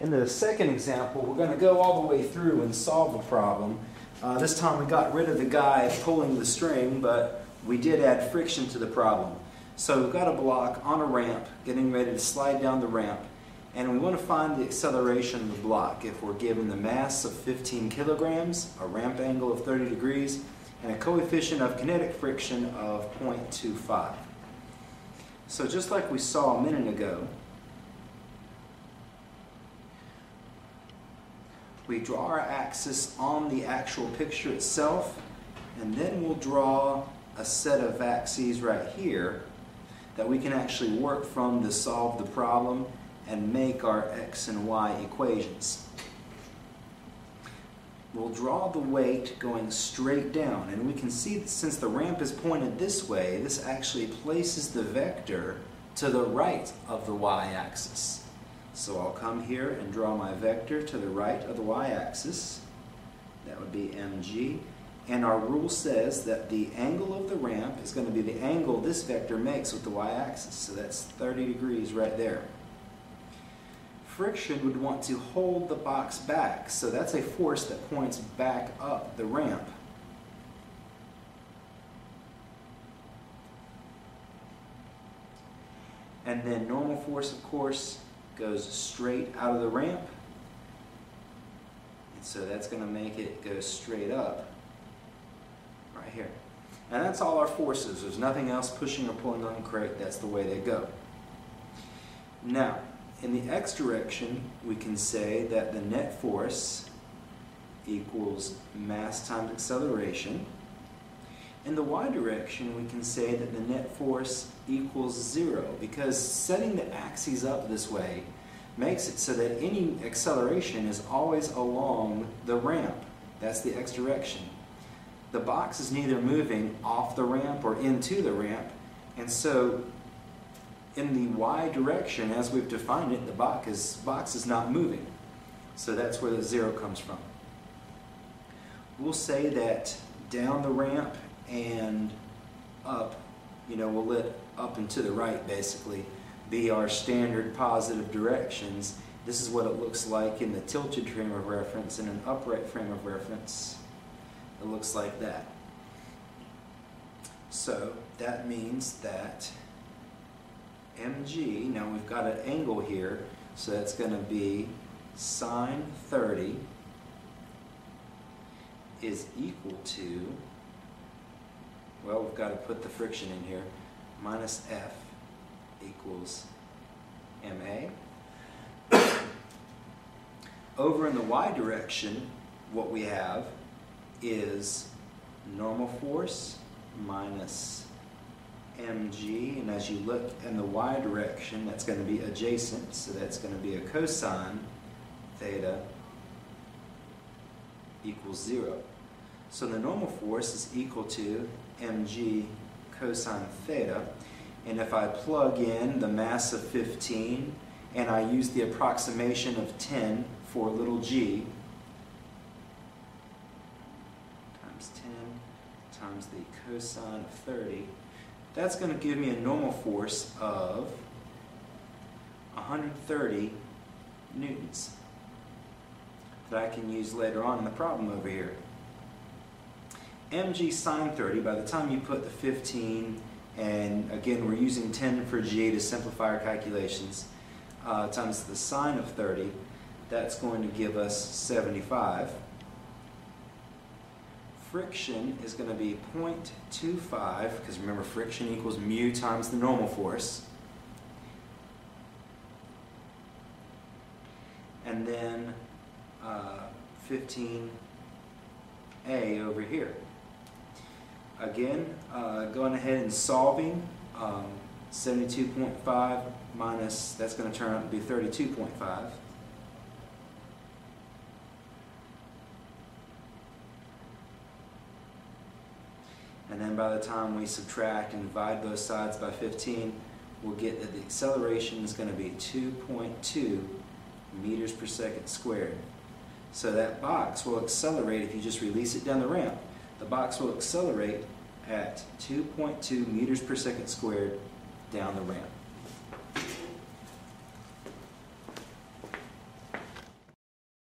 In the second example, we're going to go all the way through and solve the problem. This time we got rid of the guy pulling the string, but we did add friction to the problem. So we've got a block on a ramp, getting ready to slide down the ramp, and we want to find the acceleration of the block if we're given the mass of 15 kilograms, a ramp angle of 30 degrees, and a coefficient of kinetic friction of 0.25. So just like we saw a minute ago, we draw our axis on the actual picture itself, and then we'll draw a set of axes right here that we can actually work from to solve the problem and make our x and y equations. We'll draw the weight going straight down, and we can see that since the ramp is pointed this way, this actually places the vector to the right of the y-axis. So I'll come here and draw my vector to the right of the y-axis. That would be mg. And our rule says that the angle of the ramp is going to be the angle this vector makes with the y-axis. So that's 30 degrees right there. Friction would want to hold the box back, so that's a force that points back up the ramp. And then normal force, of course, goes straight out of the ramp, and so that's going to make it go straight up right here. And that's all our forces. There's nothing else pushing or pulling on the crate. That's the way they go. Now, in the x direction, we can say that the net force equals mass times acceleration. In the y direction, we can say that the net force equals 0, because setting the axes up this way makes it so that any acceleration is always along the ramp. That's the x direction. The box is neither moving off the ramp or into the ramp, and so in the y direction, as we've defined it, the box is not moving. So that's where the 0 comes from. We'll say that down the ramp and up, we'll let up and to the right basically be our standard positive directions. This is what it looks like in the tilted frame of reference. In an upright frame of reference, it looks like that. So that means that mg, now we've got an angle here, so that's going to be sine 30 is equal to, well, we've got to put the friction in here, minus F equals ma. Over in the y direction, what we have is normal force minus mg, and as you look in the y direction, that's going to be adjacent, so that's going to be a cosine theta equals 0. So the normal force is equal to mg cosine theta, and if I plug in the mass of 15 and I use the approximation of 10 for little g, times 10 times the cosine of 30, that's going to give me a normal force of 130 newtons that I can use later on in the problem over here. mg sine 30, by the time you put the 15, and again we're using 10 for g to simplify our calculations, times the sine of 30, that's going to give us 75. Friction is going to be 0.25, because remember friction equals mu times the normal force. And then 15a over here. Again, going ahead and solving, 72.5 minus, that's going to turn out to be 32.5. And then by the time we subtract and divide both sides by 15, we'll get that the acceleration is going to be 2.2 meters per second squared. So that box will accelerate if you just release it down the ramp. The box will accelerate at 2.2 meters per second squared down the ramp.